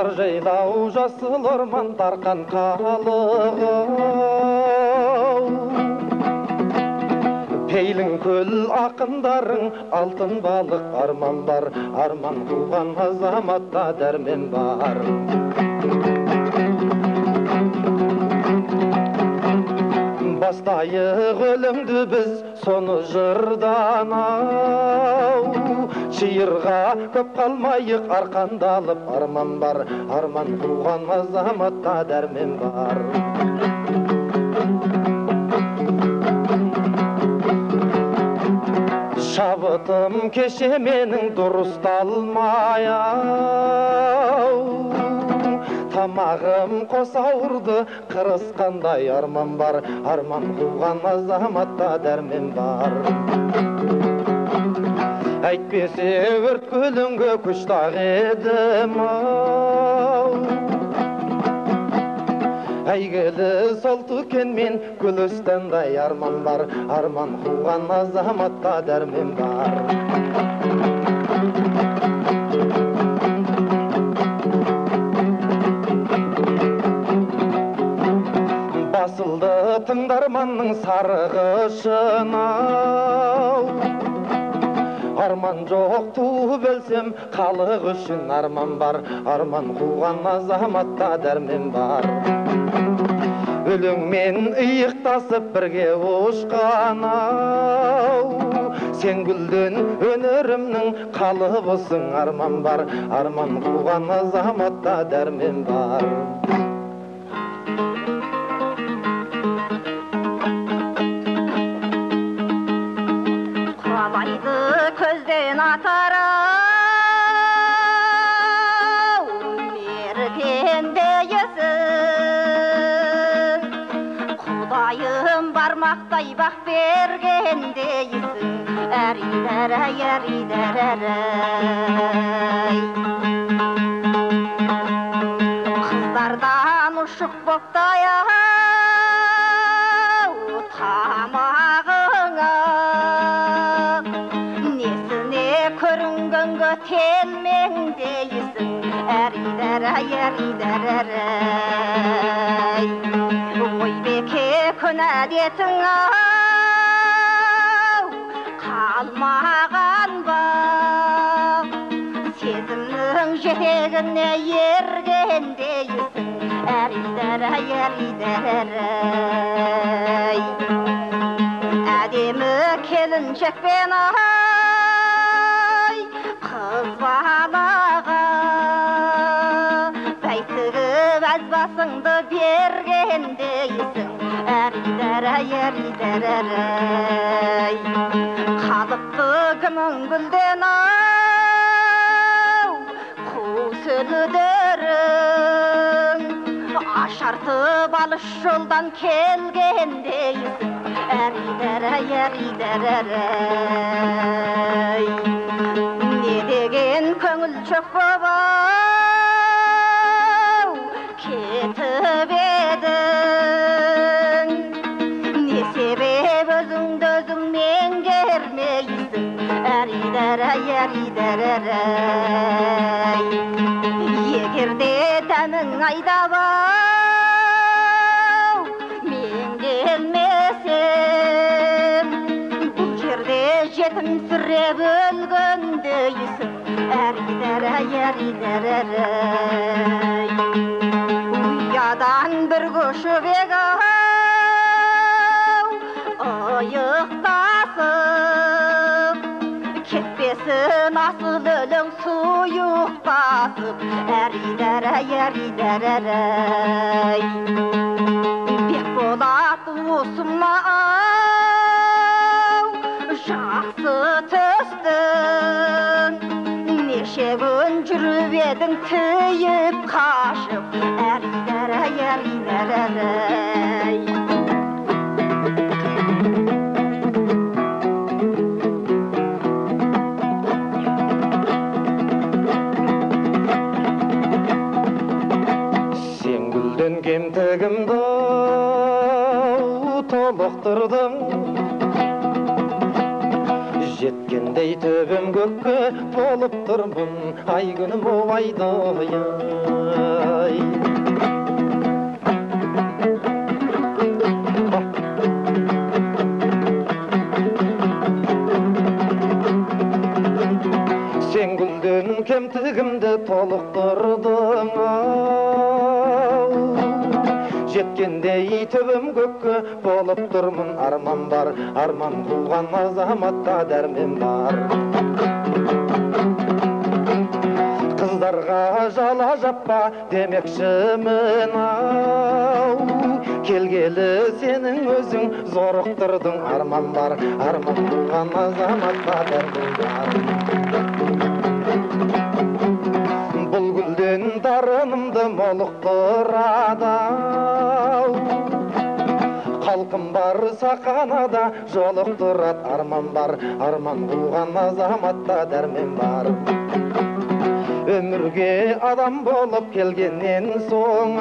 жар жайлау жасыл орман тарқан қалығы пейлің көл ақындарың алтын балық арман бар арман қуған азаматта дәрмен бар бастайық өлеңді біз соны жырдан ау шиырға көп қалмайық арқандалып арман бар арман қуған азаматта дәрмен бар шабытым кеше менің дұрысталмай ау тамағым қос ауырды қырысқандай арман бар арман қуған азаматта дәрмен бар әйтпесе өрт көліңге күштақ едім ау әйгілі сол түкенмен гүлістандай арман бар арман қуған азаматта дәрмен бар басылды тыңдарманның сарғышын ау арман жоқ туып өлсем халық үшін арман бар арман қуған азаматта дәрмен бар өлеңмен иықтасып бірге ұшқан ау сен гүлден өнерімнің қалыбысың арман бар арман қуған азаматта дәрмен бар көзден атарау мергендейсің құдайым бармақтай бақ бергендейсің әридәрәй әридәрәй қыздардан ұшық боқтай ау тамағыңа көрінгенге телмеңдейсің әридәрәй әридәрәй ойбеке күн әдетің ау қалмаған ба сезімнің жетегіне ергендейсің әридәрәй әридәрәй әдемі келіншекпен қыз балаға бәйтігіп әз басыңды бергендейсің әридәрәй әридәрәй қалыпты кімің гүлден ау қу сөндірің ашартып алыс жолдан келгендейсің әридәрәй әридәрәй не деген көңіл жоқ боп ау кетіп едің не себеп өзіңді өзің меңгермейсің әридәрәй әридәрәй егерде дәмің айдап ау меңгермесем бұл жерде жетімсіреп өлгендейсің әридәрәй әридәрәй ұядан бір көшіп ек ау иықтасып кетпесін асыл өлең сұйықтасып әридәрәй әридәрәй бекболат осыма ау жақсы түстің неше күн жүріп едің тиіп қашып әридәрәй әридәрәй сен гүлден кемтігімді толықтырдың жеткенде Жеткендей төбем көкке толып тұрмын, ай күнім овайды ай. Сен гүлден кемтігімді толықтырдың ау. Жеткендей төбем көкке болып тұрмын, арман бар, арман қуған азаматта дәрмен бар. Қыздарға жала жаппа демекшімін ау. Келгелі сенің өзің зорықтырдың, арман бар, арман қуған азаматта дәрмен бар. Бұл гүлден дарынымды молықтырады, халқым бар сақанада жолықтырады, арман бар, арман қуған азаматта дәрмен бар. Өмірге адам болып келгеннен соң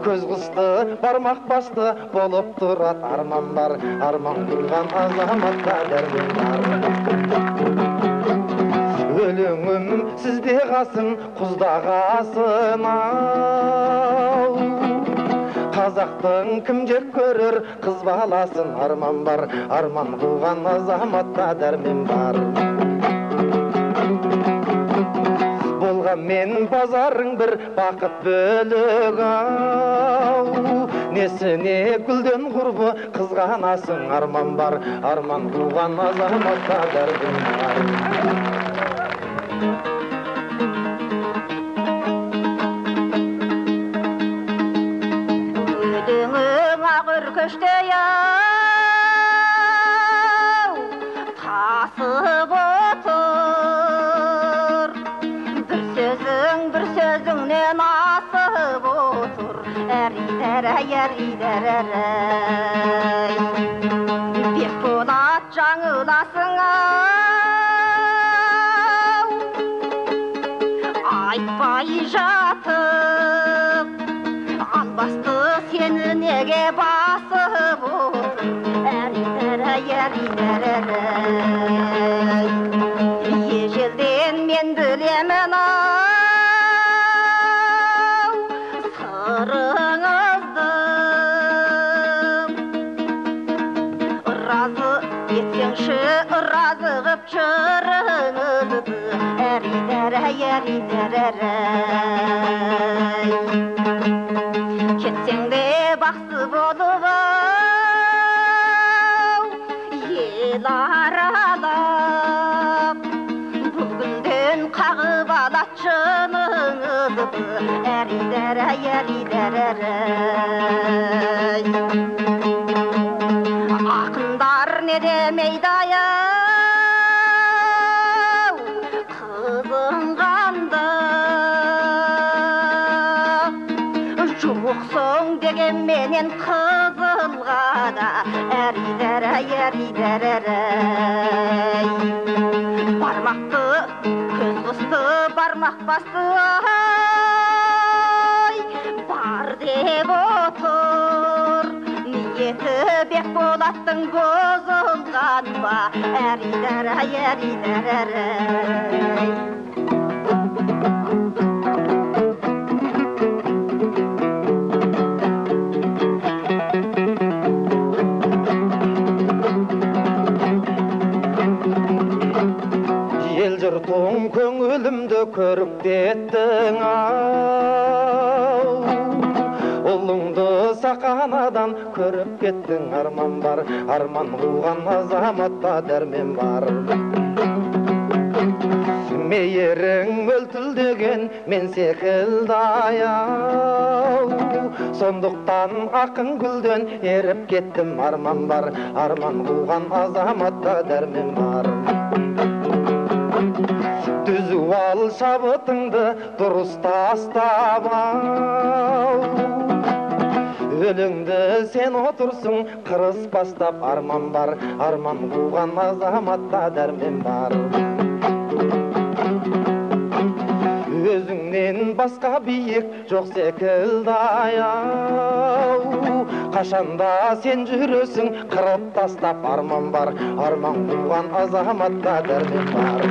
көз қысты бармақ басты болып тұрады, арман бар, арман қуған азаматта дәрмен бар. Өлеңім сізде қалсын, құзда қалсын ау. Қазақтың кім жек көрер, қыз баласын, арман бар, арман қуған азаматта дәрмен бар. Болған мен базарың бір бақыт бөлік ау. Несіне гүлден құрбы қызғанасың, арман бар, арман қуған азаматта дәрмен бар. Өркөштей ау, тасып отыр, бір сөзіңнен асып отыр, әрі-дәрі, Бекболат жаңыласың ау, айтпай жатып, албасты сені неге басып отыр, әрі-дәрі, ежелден мен білемін ау, сырыңызды, разы етсеңші, разы ғып жырыңызды, әрі-дәрі, кетсең де бақсы болып ау, ел аралап, бұл гүлден қағып алат жыныңызды, әрі-дәрі, ақындар не демейді ау, қызынғанды, жоқсың дегенменен қызылғада, әрі-дәрі, бармақты, көз қысты, бармақ басты ай, бар деп отыр, ниеті Бекболаттың бұзылған ба, әрі-дәрі. Жұртың көңілімді көріп еттің ау, ұлыңды сақанадан көріп кеттің, арман бар, арман қуған азаматта дәрмен бар. Мейірің мөлтілдеген мен секілді аяу, сондықтан ақын гүлден еріп кеттім, арман бар, арман қуған азаматта дәрмен бар. Түзу ал шабытыңды дұрыс тастап ау, өлеңді сен отырсың қырыс бастап, арман бар, арман қуған азаматта дәрмен бар. Өзіңнен басқа биік жоқ секілді аяу, Қашанда сен жүресің қырып тастап арман бар, арман қуған азаматта дәрмен бар.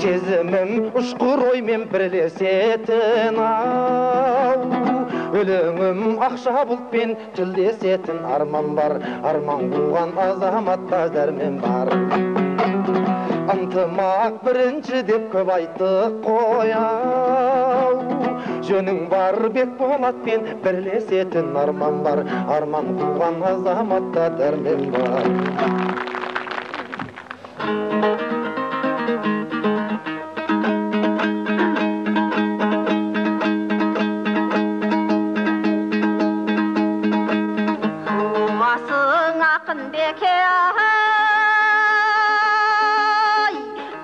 Сезімім ұшқыр оймен бірлесетін ау, өлеңім ақша бұлтпен тілдесетін арман бар, арман қуған азаматта дәрмен бар. Ынтымақ бірінші деп көп айттық қой ау, жөнің бар Бекболатпен бірлесетін арман бар, арман қуған азаматта дәрмен бар. Туасың Ақынбеке ай,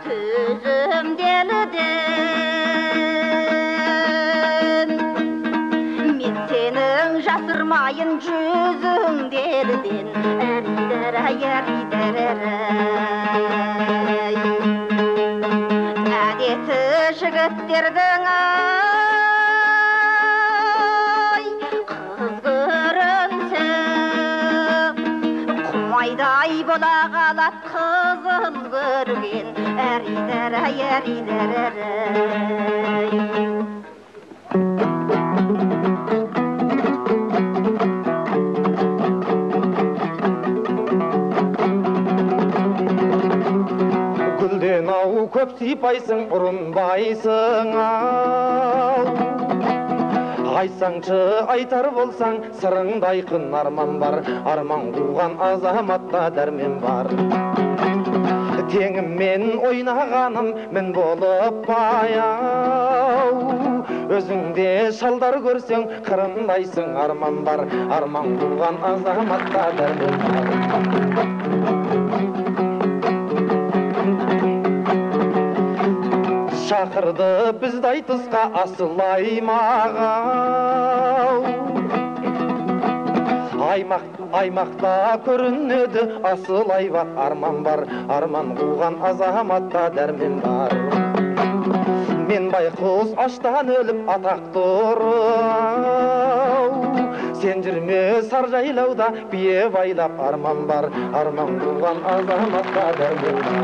төзімделіден, мен сенің жасырмайын жүзіңделіден, әридер-ай, әдеті жігіттердің ай, қыз көрінсе құмайдай бола қалат қызыл көрген, әридер-ай, әридер-ай. Гүлден ау көп сипайсың, ұрынбайсың ау, айтсаңшы айтар болсаң, сырыңды айқын арман бар, арман қуған азаматта дәрмен бар. Теңіммен ойнағаным мін болып баяу, өзіңде шалдар көрсең қырындайсың арман бар, арман қуған азаматта дәрмен бар. Шақырды бізді айтысқа асыл аймағау, аймақта көрінеді асыл айбақ арман бар, арман қуған азаматта дәрмен бар. Мен байқұс аштан өліп атақ тұрау, сен жүрме саржайлауда бие байлап арман бар, арман қуған азаматта дәрмен бар.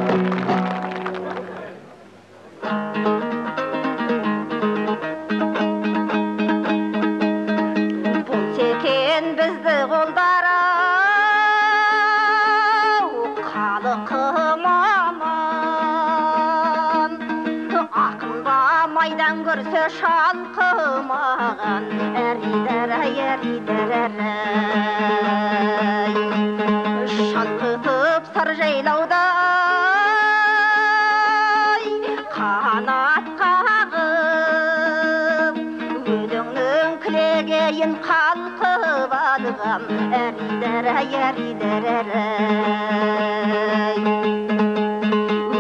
Бізді қолдар ау, халқым аман, ақынға майдан көрсе шалқымаған, әридер-ай, әридер-ай, шалқытып саржайлауда қанат қағып, өлеңнің кілегейін қалқып алған, әридер-ай, әридер-ай,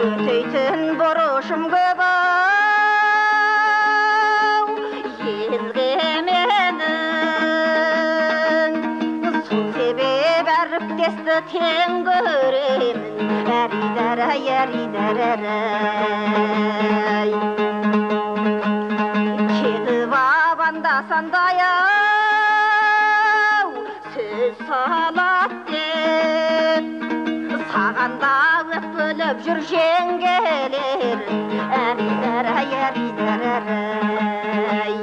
өтейтін бұрышым көп ау, елге менің, сол себеп әріптесті тең көремін, әридер-ай, әридер-ай, кетіп абандасандай ау, сөз салат деп, сағанда өкпіліп жүр жеңгелерің, әридер-ай, әридер-ай.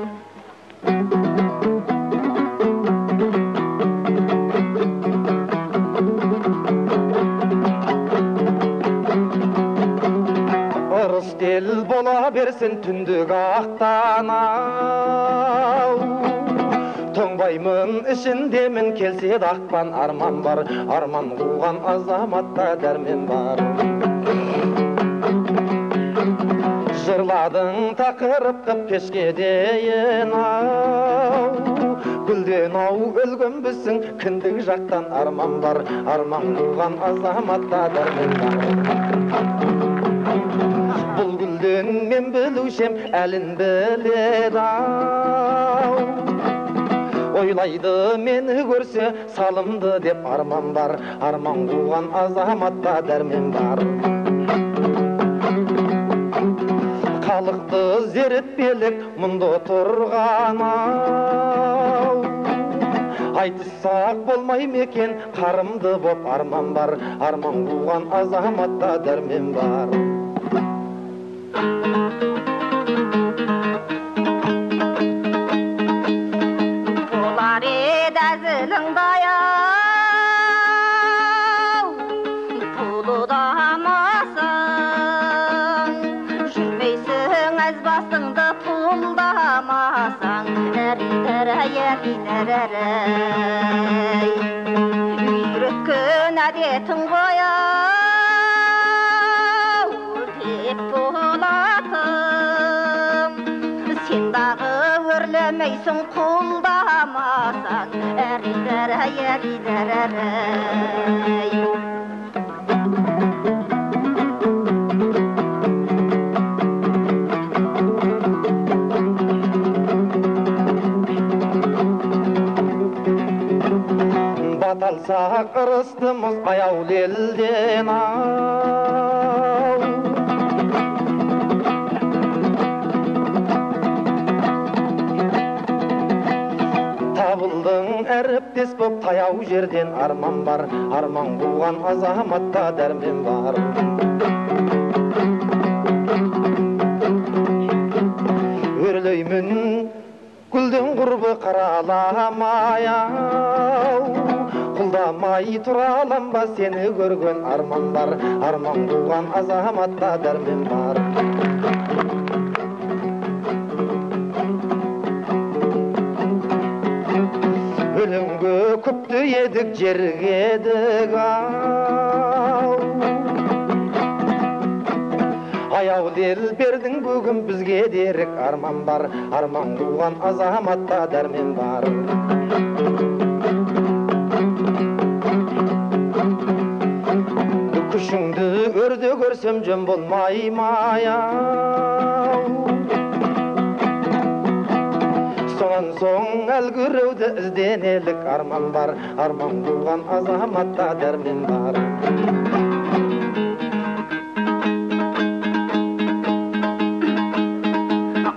Ырыс-тел бола берсін түндік ақтан ау, тоңбаймын ішіндемін келсе дақпан арман бар, арман қуған азаматта дәрмен бар. Жырладың тақырып қып кешке дейін ау, гүлден ау өлгенбісің кіндік жақтан арман бар, арман қуған азаматта дәрмен бар. Бұл гүлден мен білушем әлін біледі ау, ойлайды мені көрсе салымды деп арман бар, арман қуған азаматта дәрмен бар. халықты зерттелік мұнда тұрған-ау. Айтыссақ болмай мекен қарымды боп арман бар, арман қуған азаматта дәрмен бар. Болар еді әзілің баяу, пұлдамасаң, жүрмейсің әз басыңды пұлдамасаң, әрі-әрі-әрі-әрі үйреткен әдетің баяу деп болатым, сен дағы өрлемейсің құлдамасаң, әрі-әрі-әрі-әрі Баталсақ ырыстымыз аяулы елден-ау. Табылдың әріптес боп таяу жерден арман бар, арман қуған азаматта дәрмен бар. Өрлеймін гүлден құрбы қараламай-ау, құлдамай тұра алам ба сені көрген арман бар, арман қуған азаматта дәрмен бар. Өлеңге күпті едік жергедік-ау, аяулы ел бердің бүгін бізге дерек арман бар, арман қуған азаматта дәрмен бар. Күшіңді өрде көрсем жөн болмай-май-ау, сонан соң әлгіреуді ізденелік арман бар, арман қуған азаматта дәрмен бар.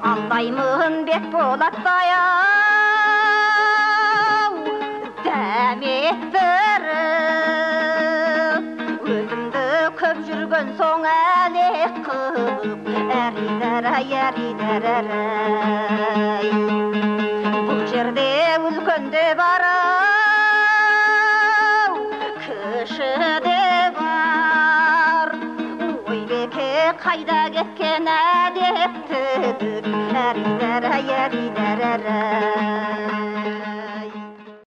Алдаймын бет болаттай-ау, дәметтіріп, өзімді көп жүрген соң әлек қылып, әрі-әрі-әрі-әрі бұл жерде үлкенде бар-ау, кішіде бар. Ойбеке қайда кеткен әдептідік, әрі-әрі-әрі-әрі